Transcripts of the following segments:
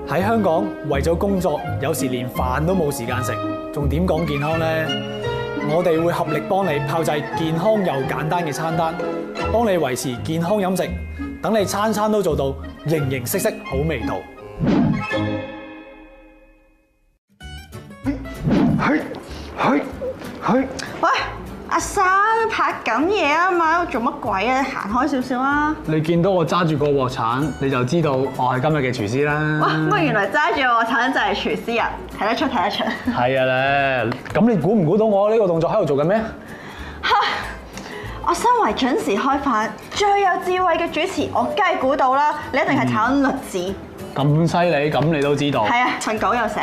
喺香港為咗工作，有時連飯都冇時間食，仲點講健康呢？我哋會合力幫你炮製健康又簡單嘅餐單，幫你維持健康飲食，等你餐餐都做到形形色色好味道。喂，阿生拍緊嘢啊嘛，做乜鬼啊？你行開少少啊！你見到我揸住個鑊鏟，你就知道我係今日嘅廚師啦。哇！乜原來揸住個鏟就係廚師啊？睇得出，睇得出。係啊咧，咁你估唔估到我呢個動作喺度做緊咩？嚇！我身為準時開飯、最有智慧嘅主持，我梗係估到啦！你一定係炒緊栗子。咁犀利，咁你都知道？係啊，份稿有寫。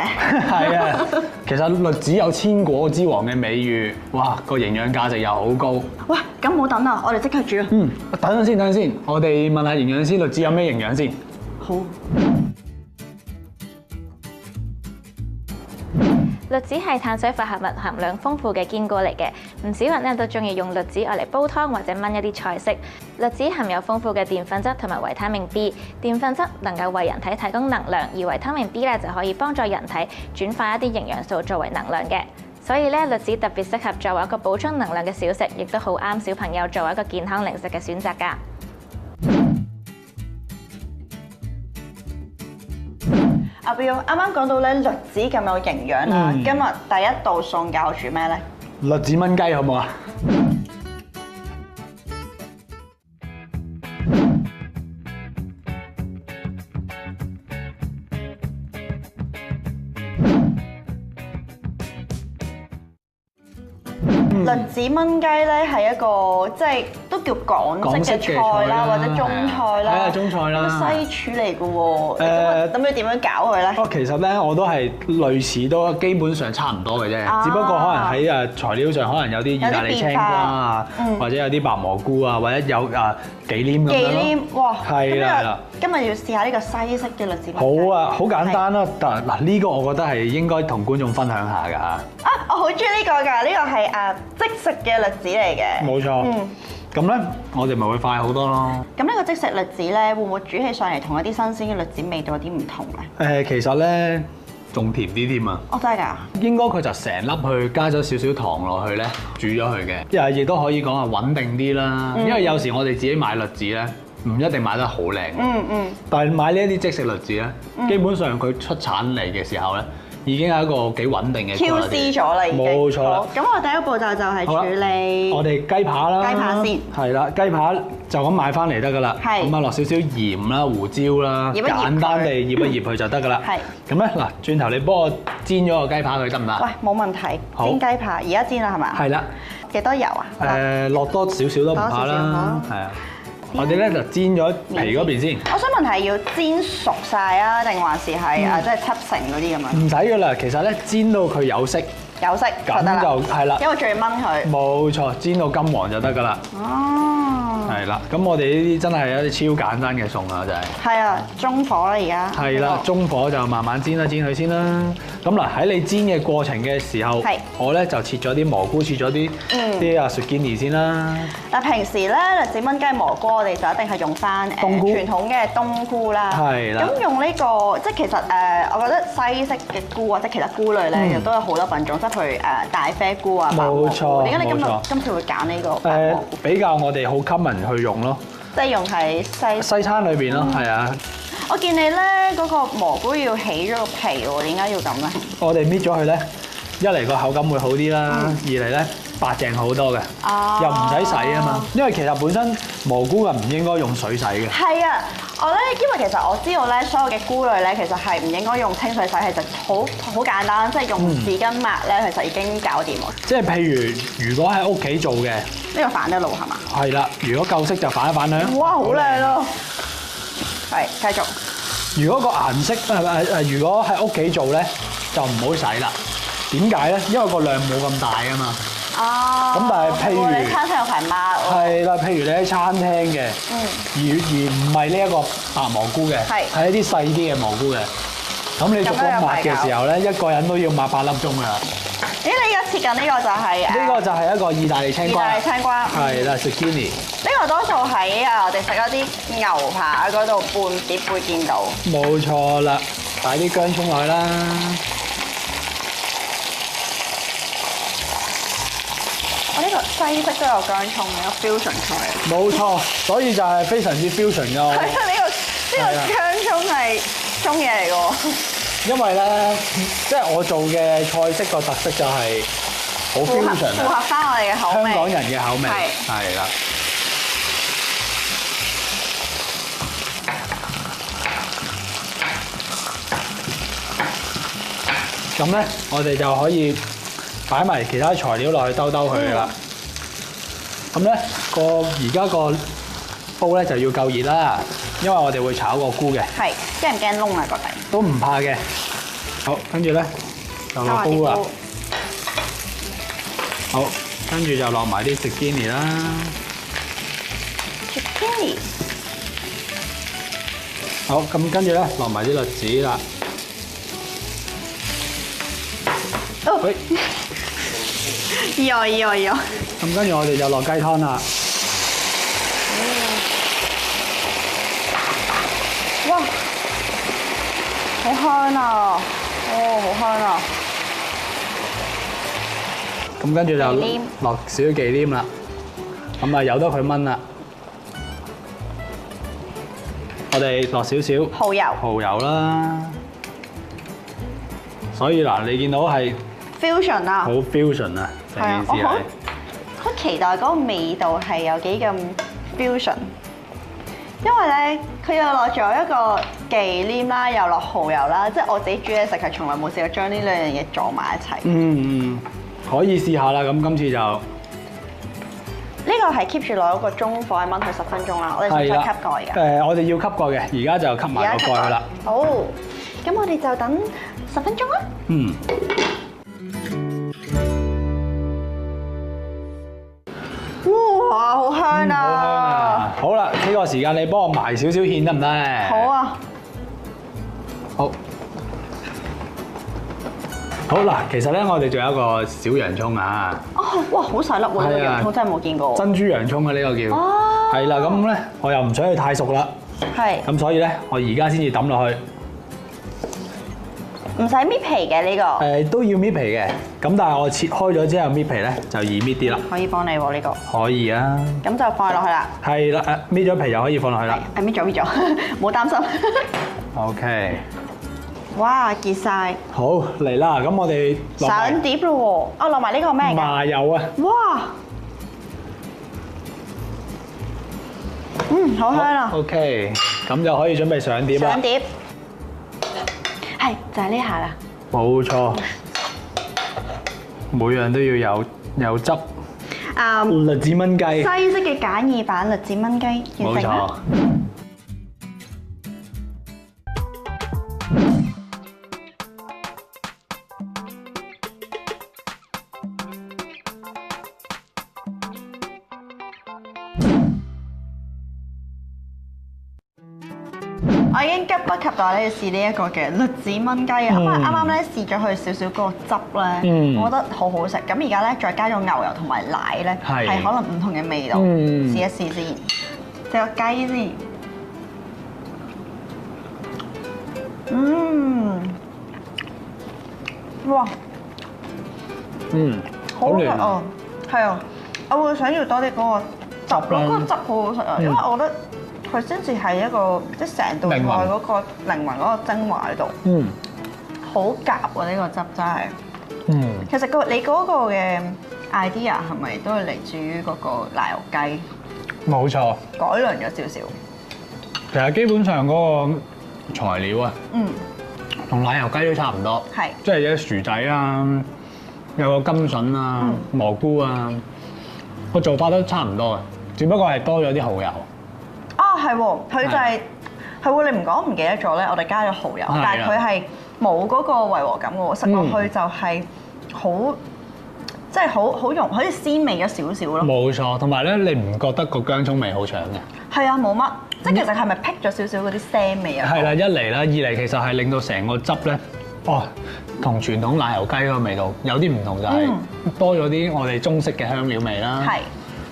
係啊，其實栗子有千果之王嘅美譽，哇，個營養價值又好高。喂，咁冇等啦，我哋即刻煮啊！等陣先，等陣先，我哋問下營養師栗子有咩營養先。好。栗子係碳水化合物含量豐富嘅堅果嚟嘅，唔少人咧都中意用栗子嚟煲湯或者燜一啲菜式。栗子含有豐富嘅澱粉質同埋維他命 B， 澱粉質能夠為人體提供能量，而維他命 B 咧就可以幫助人體轉化一啲營養素作為能量嘅。所以咧，栗子特別適合作為一個補充能量嘅小食，亦都好啱小朋友作為一個健康零食嘅選擇㗎。阿彪，啱啱講到咧栗子咁有營養啦，今日第一道餸教我煮咩咧？栗子炆雞好唔好啊？栗子炆雞咧係一個即係都叫港式嘅菜啦，或者中菜啦，係啊，中菜啦，西廚嚟嘅喎。咁你點樣搞佢咧？其實咧我都係類似，都基本上差唔多嘅啫，只不過可能喺材料上可能有啲意大利青瓜啊，或者有啲白蘑菇啊，或者有忌廉咁樣咯。忌廉，哇！係啦，今日要試下呢個西式嘅栗子炆雞。好啊，好簡單啦，但嗱呢個我覺得係應該同觀眾分享下㗎嚇。啊，我好中意呢個㗎，呢個係即食嘅栗子嚟嘅。冇錯。咁咧，我哋咪會快好多咯。咁呢個即食栗子咧，會唔會煮起上嚟同一啲新鮮嘅栗子味道有啲唔同咧？其實咧仲甜啲添啊！哦，真係㗎？應該佢就成粒去加咗少少糖落去咧，煮咗佢嘅。亦都可以講係穩定啲啦。因為有時我哋自己買栗子咧，唔一定買得好靚。但係買呢一啲即食栗子咧，基本上佢出產嚟嘅時候咧，已經係一個幾穩定嘅 QC 咗啦，已經。冇錯啦。咁我第一步驟就係處理我哋雞扒啦。雞扒先。係啦，雞扒就咁買翻嚟得㗎啦。係。咁啊落少少鹽啦、胡椒啦，簡單地醃一醃佢就得㗎啦。係。咁咧嗱，轉頭你幫我煎咗個雞扒佢得唔得？喂，冇問題。煎雞扒，而家煎啦係嘛？係啦。幾多油啊？落多少少都唔怕啦。係啊。我哋咧就煎咗皮嗰邊先。我想問係要煎熟晒啊，定還是係即係七成嗰啲咁樣？唔使㗎啦，其實咧煎到佢有色，咁就係啦。因為仲要燜佢。冇錯，煎到金黃就得㗎啦。哦。係啦，咁我哋呢啲真係一啲超簡單嘅餸啊，就係。係啊，中火啦而家。係啦，中火就慢慢煎一煎佢先啦。咁嗱喺你煎嘅過程嘅時候，我咧就切咗啲蘑菇，切咗啲雪堅尼先啦。嗱，平時咧栗子炆雞蘑菇，我哋就一定係用翻傳統嘅冬菇啦。係啦。咁用呢個即係其實我覺得西式嘅菇啊，即係其他菇類咧，亦都有好多品種，即係譬如大啡菇啊、白蘑菇。點解你今次會揀呢個？比較我哋好 common 去用咯。即係用喺西餐裏邊咯，係啊。我見你咧嗰個蘑菇要起咗個皮喎，點解要咁咧？我哋搣咗佢咧，一嚟個口感會好啲啦，二嚟咧白淨好多嘅，又唔使洗啊嘛。因為其實本身蘑菇係唔應該用水洗嘅。係啊，因為其實我知道咧，所有嘅菇類咧，其實係唔應該用清水洗，其實好簡單，即係用紙巾抹咧，其實已經搞掂喎。即係譬如果喺屋企做嘅，呢個反得路係嘛？係啦，如果夠色就反一反佢。哇，好靚咯！係，繼續。如果個顏色如果喺屋企做咧，就唔好洗啦。點解咧？因為個量冇咁大啊嘛。哦。咁但係譬如你餐廳有排抹。係啦，譬如你喺餐廳嘅，而唔係呢一個白蘑菇嘅，係一啲細啲嘅蘑菇嘅。咁你逐個抹嘅時候咧，一個人都要抹8粒鐘㗎啦。你而家切緊呢個就係呢個就係一個意大利青瓜。意大利青瓜。係啦，zucchini。呢個多數喺我哋食嗰啲牛扒嗰度半碟會見到。冇錯啦，擺啲薑葱落去啦。我呢個西式都有薑葱嘅，有 fusion 菜。冇錯，所以就係非常之 fusion 㗎。係啊，呢個薑葱係中嘢嚟㗎喎。因為咧，即係我做嘅菜式個特色就係好 fusion 符合翻我哋嘅口味。香港人嘅口味係啦。咁咧，我哋就可以擺埋其他材料落去兜佢㗎啦。咁咧而家個煲咧就要夠熱啦，因為我哋會炒個菇嘅。係，驚唔驚燶啊個底？都唔怕嘅。好，跟住咧就落菇啦。好，跟住就落埋啲 zucchini 啦。zucchini。好，咁跟住咧落埋啲栗子啦。喂，意外。咁跟住我哋就落雞湯啦。哇，好香啊！好香啊！咁跟住就落少少忌廉啦。咁啊由得佢燜啦。我哋落少少蠔油啦。所以嗱，你見到係 fusion 啊，好 fusion 啊，成件事係。好期待嗰個味道係有幾咁 fusion，因為咧佢又落咗一個忌廉啦，又落蠔油啦，即係我自己煮嘢食係從來冇試過將呢兩樣嘢撞埋一齊。可以試下啦。咁今次就呢個係 keep 住落一個中火燜佢10分鐘啦。我哋使唔使吸蓋㗎？我哋要吸蓋嘅，而家就吸埋個蓋啦。好，咁我哋就等10分鐘啦。哇，好香啊！好啦，呢個時間你幫我埋少少芡得唔得咧？好啊。好嗱，其實咧我哋仲有一個小洋葱啊。哇，好細粒喎！呢個洋葱真係冇見過。珍珠洋葱啊，呢個叫。係啦，咁咧我又唔想佢太熟啦。係。咁所以咧，我而家先至抌落去。唔使搣皮嘅呢個。都要搣皮嘅，咁但係我切開咗之後搣皮咧就易搣啲啦。可以幫你喎呢個。可以啊。咁就放落去啦。係啦，搣咗皮就可以放落去啦。搣咗，冇擔心。OK。哇，結晒。好嚟啦，咁我哋上碟咯喎。落埋呢個咩㗎？麻油啊。哇。好香啊。OK，咁就可以準備上碟啦。上碟。係，就係呢下啦。冇錯，每樣都要有汁。栗子炆雞。西式嘅簡易版栗子炆雞完成啦。冇錯。我已經急不及待咧要試呢一個嘅栗子炆雞啊！因為啱啱咧試咗佢少少嗰個汁咧，我覺得好好食。咁而家咧再加咗牛油同埋奶咧，係可能唔同嘅味道。試一試先，食個雞先。哇！好食啊！係啊，我會想要多啲嗰個汁咯，嗰個汁好好食啊，因為我覺得佢先至係一個即係成道菜嗰個靈魂嗰個精華喺度。好夾喎！呢個汁真係。其實你嗰個嘅 idea 係咪都係嚟自於嗰個奶油雞？冇錯。改良咗少少。其實基本上嗰個材料啊，同奶油雞都差唔多。係。即係有薯仔啊，有個甘筍啊，蘑菇啊，個做法都差唔多嘅，只不過係多咗啲蠔油。係喎，佢就係喎，你唔講唔記得咗咧。我哋加咗蠔油，但係佢係冇嗰個違和感嘅喎，食落去就係好，即係好融，好似鮮味咗少少咯。冇錯，同埋咧，你唔覺得個薑葱味好搶嘅？係啊，冇乜，即係其實係咪辟咗少少嗰啲腥味啊？係啦，一嚟啦，二嚟其實係令到成個汁咧哦，同傳統奶油雞嗰個味道有啲唔同，就係多咗啲我哋中式嘅香料味啦。係，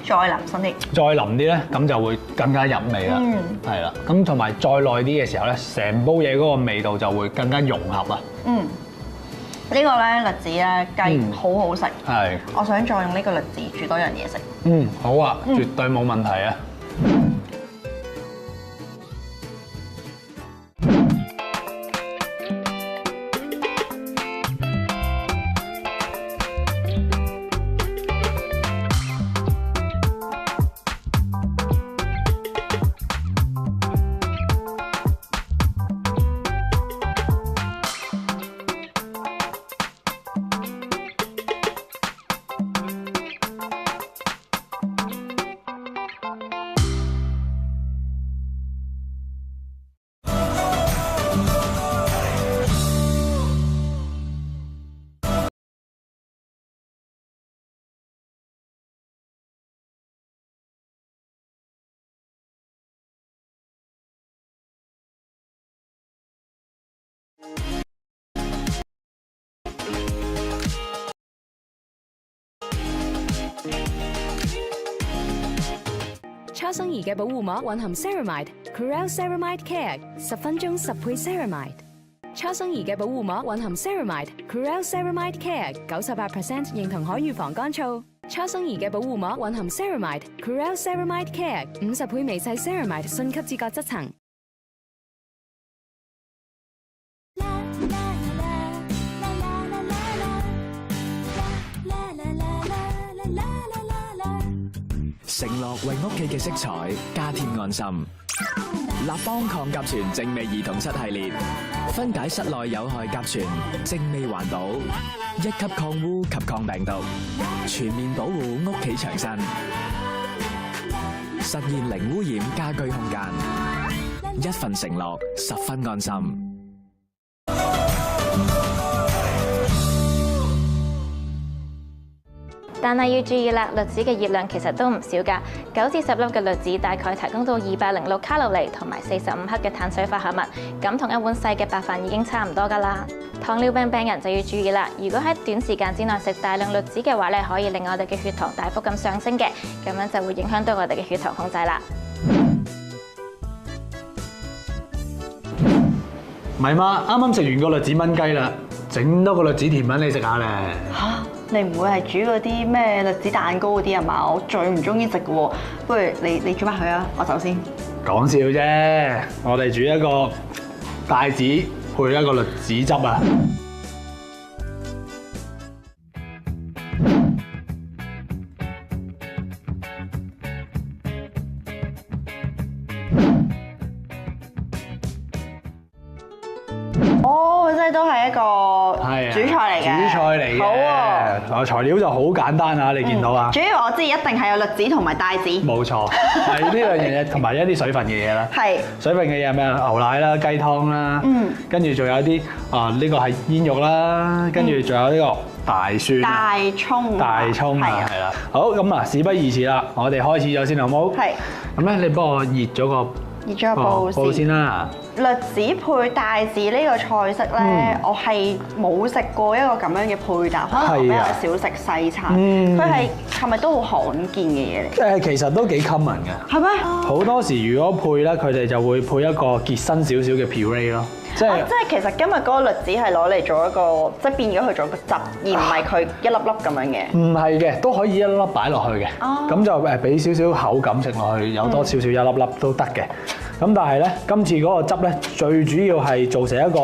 再腍身啲。再腍啲咧，咁就會更加入味啦。係啦，咁同埋再耐啲嘅時候咧，成煲嘢嗰個味道就會更加融合啊。呢個咧栗子咧雞好好食。係。我想再用呢個栗子煮多樣嘢食。好啊，絕對冇問題啊。初生兒嘅保護膜混含 Ceramide、Curel Ceramide Care 10分鐘10倍 Ceramide。初生兒嘅保護膜混含 Ceramide、Curel Ceramide Care 98% 認同可預防乾燥。初生兒嘅保護膜混含 Ceramide、Curel Ceramide Care 50倍微細 Ceramide 迅吸至角質層。承諾為屋企嘅色彩加添安心。立邦抗甲醛正味兒童室系列，分解室內有害甲醛，正味環保，一級抗污及抗病毒，全面保護屋企牆身，實現零污染家居空間。一份承諾，10分安心。但係要注意啦，栗子嘅熱量其實都唔少㗎，9至10粒嘅栗子大概提供到206卡路里同埋45克嘅碳水化合物，咁同一碗細嘅白飯已經差唔多㗎啦。糖尿病病人就要注意啦，如果喺短時間之內食大量栗子嘅話咧，可以令我哋嘅血糖大幅咁上升嘅，咁樣就會影響到我哋嘅血糖控制啦。唔係嘛，啱啱食完個栗子炆雞啦，整多個栗子甜品你食下咧。你唔會係煮嗰啲咩栗子蛋糕嗰啲啊嘛？我最唔中意食嘅喎，不如你煮埋佢啊，我走先。講笑啫，我哋煮一個帶子配一個栗子汁啊！哦，即係都係一個主菜嚟嘅。主菜嚟嘅。好喎。材料就好簡單啊，你見到啊。主要我知一定係有栗子同埋帶子。冇錯，係呢兩樣嘢同埋一啲水分嘅嘢啦。係。水分嘅嘢係咩啊？牛奶啦、雞湯啦。跟住仲有啲呢個係煙肉啦，跟住仲有呢個大蒜。大葱啊，係啦。好，咁啊，事不宜遲啦，我哋開始咗先好冇？係。咁咧，你幫我熱咗個煲先啦。栗子配帶子呢個菜式咧，我係冇食過一個咁樣嘅配搭，可能我比較少食西餐。佢係咪都好罕見嘅嘢嚟？其實都幾 common 嘅。係咩？好多時如果配咧，佢哋就會配一個結身少少嘅 puree 咯。即係其實今日嗰個栗子係攞嚟做一個，即係變咗去做一個汁，而唔係佢一粒粒咁樣嘅。唔係嘅，都可以一粒粒擺落去嘅。咁就俾少少口感食落去，有多少少一粒粒都得嘅。咁但係咧，今次嗰個汁咧，最主要係做成一個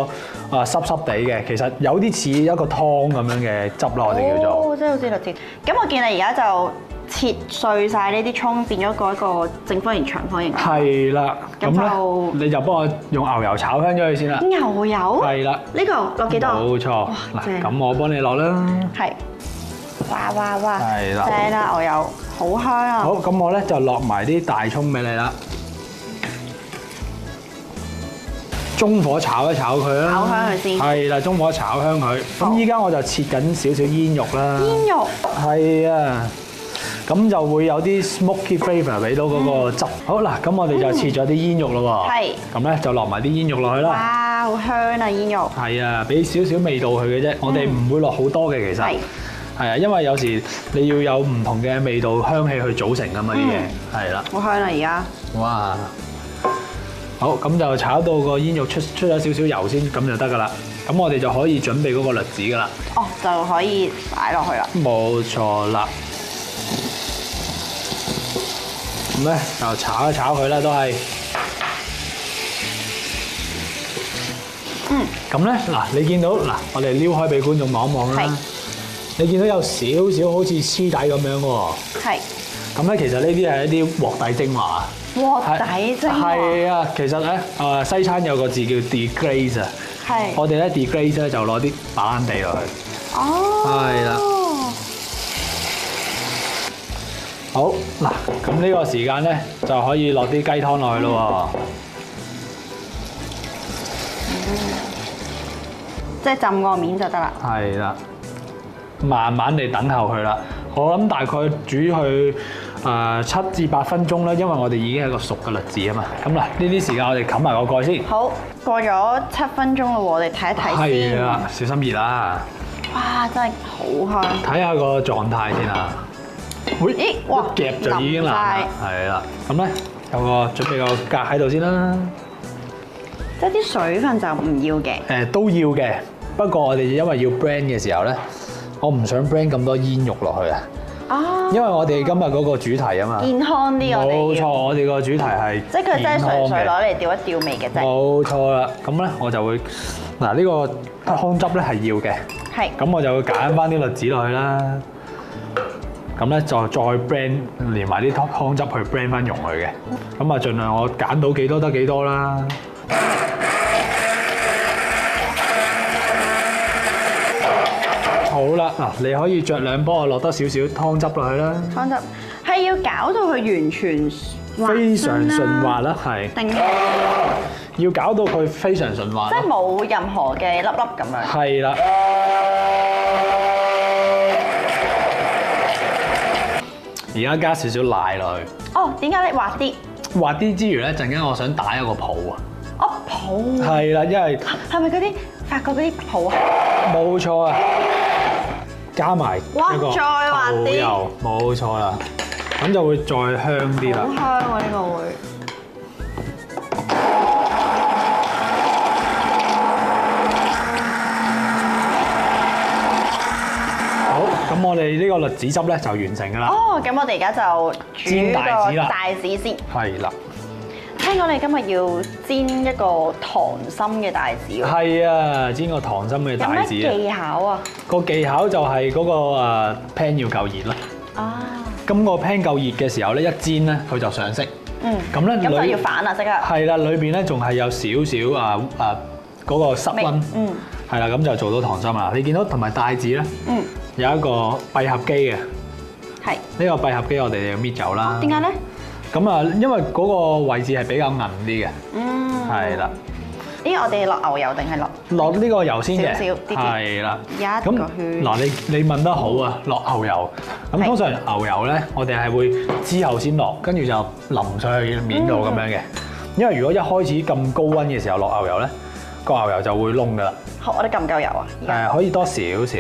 濕濕地嘅，其實有啲似一個湯咁樣嘅汁咯，我哋叫做。哦，即係好似栗子。咁我見你而家就切碎晒呢啲葱，變咗一個正方形、長方形。係啦。咁咧，你就幫我用牛油炒香咗佢先啦。牛油？係啦。呢個落幾多？冇錯。嗱，咁我幫你落啦。係。哇！係啦。正啦，牛油好香啊。好，咁我咧就落埋啲大葱俾你啦。中火炒一炒佢啦，炒香佢先。係啦，中火炒香佢。咁依家我就切緊少少煙肉啦。煙肉。係啊，咁就會有啲 smoky flavour 俾到嗰個汁。好嗱，咁我哋就切咗啲煙肉咯喎。係。咁咧就落埋啲煙肉落去啦。哇！好香啊煙肉。係啊，俾少少味道佢嘅啫，我哋唔會落好多嘅其實。係啊，因為有時你要有唔同嘅味道香氣去組成㗎嘛啲嘢，係啦。好香啊而家。哇！好，咁就炒到個煙肉出咗少少油先，咁就得㗎啦。咁我哋就可以準備嗰個栗子㗎啦。哦，就可以擺落去啦。冇錯啦。咁咧就炒一炒佢啦，都係。咁咧嗱，你見到嗱，我哋撩開俾觀眾望一望啦。你見到有少少好似黐底咁樣喎。係。咁咧，其實呢啲係一啲鑊底精華。鑊底精華。係啊，其實咧西餐有個字叫 deglaze 啊。係。我哋咧 deglaze 咧就攞啲白蘭地落去。哦。係啦。好嗱，咁呢個時間咧就可以落啲雞湯落去咯喎。即係浸個面就得啦。係啦，慢慢地等候佢啦。我諗大概煮佢7至8分鐘啦，因為我哋已經係個熟嘅栗子啊嘛。咁嗱，呢啲時間我哋冚埋個蓋先。好，過咗7分鐘啦喎，我哋睇一睇先。係啦，小心熱啦。哇，真係好香。睇下個狀態先啊。咦？哇！一夾就已經爛啦。係啦，咁咧有個準備個格喺度先啦。即係啲水分就唔要嘅。都要嘅。不過我哋因為要 blend 嘅時候咧，我唔想 blend 咁多煙肉落去啊。啊！因為我哋今日嗰個主題啊嘛，健康啲我哋。冇錯，我哋個主題係即係佢真係純粹攞嚟調一調味嘅啫。冇錯啦，咁咧我就會嗱呢個湯汁咧係要嘅。係。咁我就會揀翻啲栗子落去啦。咁咧就再 blend 連埋啲湯汁去 blend 翻溶佢嘅。咁啊，盡量我揀到幾多得幾多啦。好啦，嗱，你可以酌量幫我落多少少湯汁落去啦。湯汁係要搞到佢完全非常順滑啦，係。定要搞到佢非常順滑。即係冇任何嘅粒粒咁樣。係啦。而家加少少奶落去。哦，點解你滑啲？滑啲之餘咧，陣間我想打一個泡啊。哦，泡。係啦，因為係咪嗰啲法國嗰啲泡啊？冇錯啊。加埋一個蠔油，冇錯啦，咁就會再香啲啦。好香喎！呢個會。好，咁我哋呢個栗子汁咧就完成㗎啦。哦，咁我哋而家就煎大子啦，大子先。係啦。聽講你今日要煎一個溏心嘅帶子喎。係啊，煎個溏心嘅帶子。有咩技巧啊？個技巧就係嗰個pan 要夠熱啦。啊。咁個 pan 夠熱嘅時候咧，一煎咧佢就上色。嗯。咁咧，咁就要反啦，即刻。係啦，裏邊咧仲係有少少嗰個室溫。嗯。係啦，咁就做到溏心啦。你見到同埋帶子咧，有一個閉合機嘅。係。呢個閉合機我哋要搣走啦。點解咧？咁啊，因為嗰個位置係比較韌啲嘅，係啦。咦，我哋落牛油定係落呢個油先嘅？少少啲。係啦。一個圈。嗱，你問得好啊，落牛油。咁通常牛油咧，我哋係會之後先落，跟住就淋上去面度咁樣嘅。因為如果一開始咁高溫嘅時候落牛油咧，個牛油就會燶噶啦。好，我哋夠唔夠油啊？可以多少少。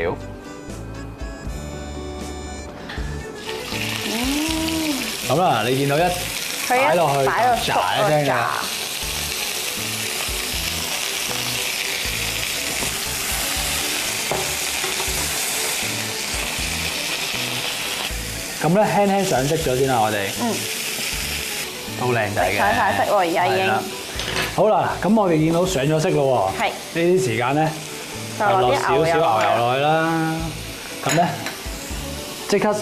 咁啦，你見到一擺落去，炸一聲㗎。咁咧輕輕上色咗先啦，我哋。都靚仔嘅。上晒色喎，而家已經。好啦，咁我哋見到上咗色咯喎。係。呢啲時間咧，就落少少牛油落去啦。咁咧，即刻。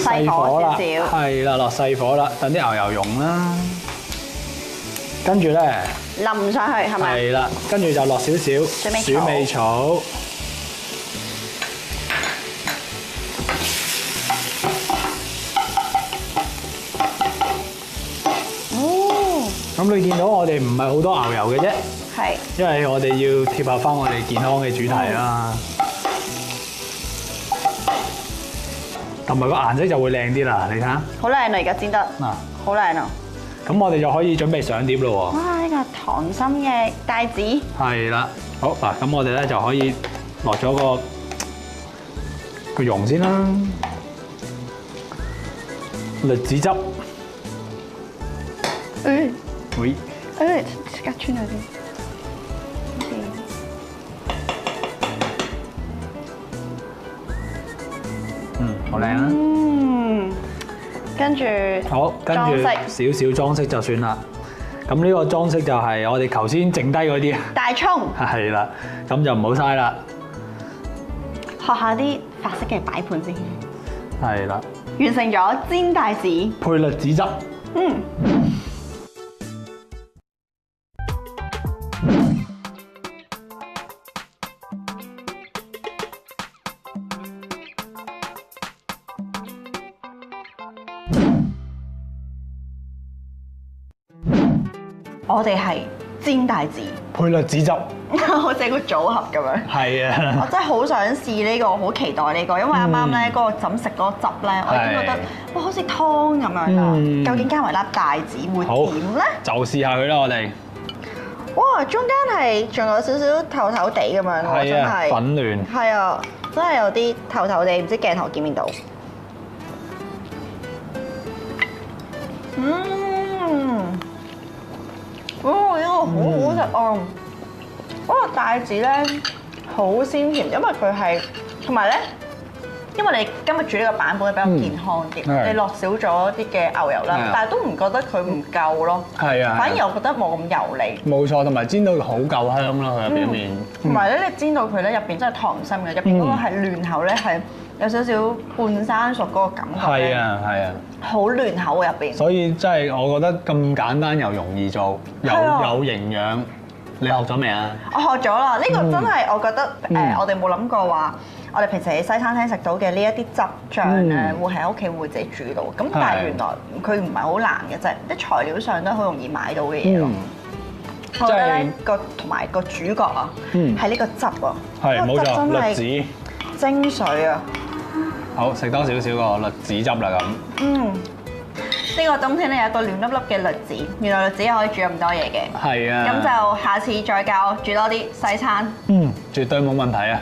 細火啦，係啦，落細火啦，等啲牛油溶啦，跟住咧淋上去係咪？係啦，跟住就落少少鼠尾草，咁你見到我哋唔係好多牛油嘅啫，係，因為我哋要貼合翻我哋健康嘅主題啦。同埋個顏色就會靚啲啦，你睇下。好靚啊！而家煎得，嗱，好靚啊！咁我哋就可以準備上碟咯喎。哇！呢個溏心嘅帶子。係啦，好嗱，咁我哋咧就可以落咗個蓉先啦，栗子汁。會。隔穿咗啲。好靚啊！跟住好，跟住少少裝飾就算啦。咁呢個裝飾就係我哋頭先剩低嗰啲大葱。係啦，咁就唔好嘥啦。學下啲法式嘅擺盤先。係啦。完成咗煎帶子配栗子汁。我哋係煎帶子配栗子汁，好似個組合咁樣。係啊！我真係好想試呢個，好期待呢個，因為啱啱咧嗰個怎食嗰個汁咧，我已經覺得哇好似湯咁樣啦。究竟加埋粒帶子會點咧？就試下佢啦，我哋。哇！中間係仲有少少透透地咁樣喎，真係粉嫩。係啊，真係有啲透透地，唔知鏡頭見唔見到？哦，呢個好好食啊！嗰個帶子咧好鮮甜，因為佢係同埋咧，因為你今日煮呢個版本比較健康啲，你落少咗啲嘅牛油啦，但係都唔覺得佢唔夠咯。係啊，反而我覺得冇咁油膩。冇錯，同埋煎到佢好夠香咯，佢表面。同埋咧，你煎到佢咧入邊真係溏心嘅，入邊嗰個係嫩口咧係有少少半生熟嗰個感覺。係啊，係啊。好嫩口入邊，所以真係我覺得咁簡單又容易做，又有營養。你學咗未啊？我學咗啦，呢個真係我覺得我哋冇諗過話，我哋平時喺西餐廳食到嘅呢一啲汁醬咧，會喺屋企會自己煮到。咁但係原來佢唔係好難嘅啫，啲材料上都好容易買到嘅嘢咯。我覺得咧同埋個主角啊，係呢個汁啊，係冇錯，栗子精髓啊！好，食多少少個栗子汁啦咁。呢個冬天咧有個暖粒粒嘅栗子，原來栗子可以煮咁多嘢嘅。係啊。咁就下次再教煮多啲西餐。絕對冇問題啊！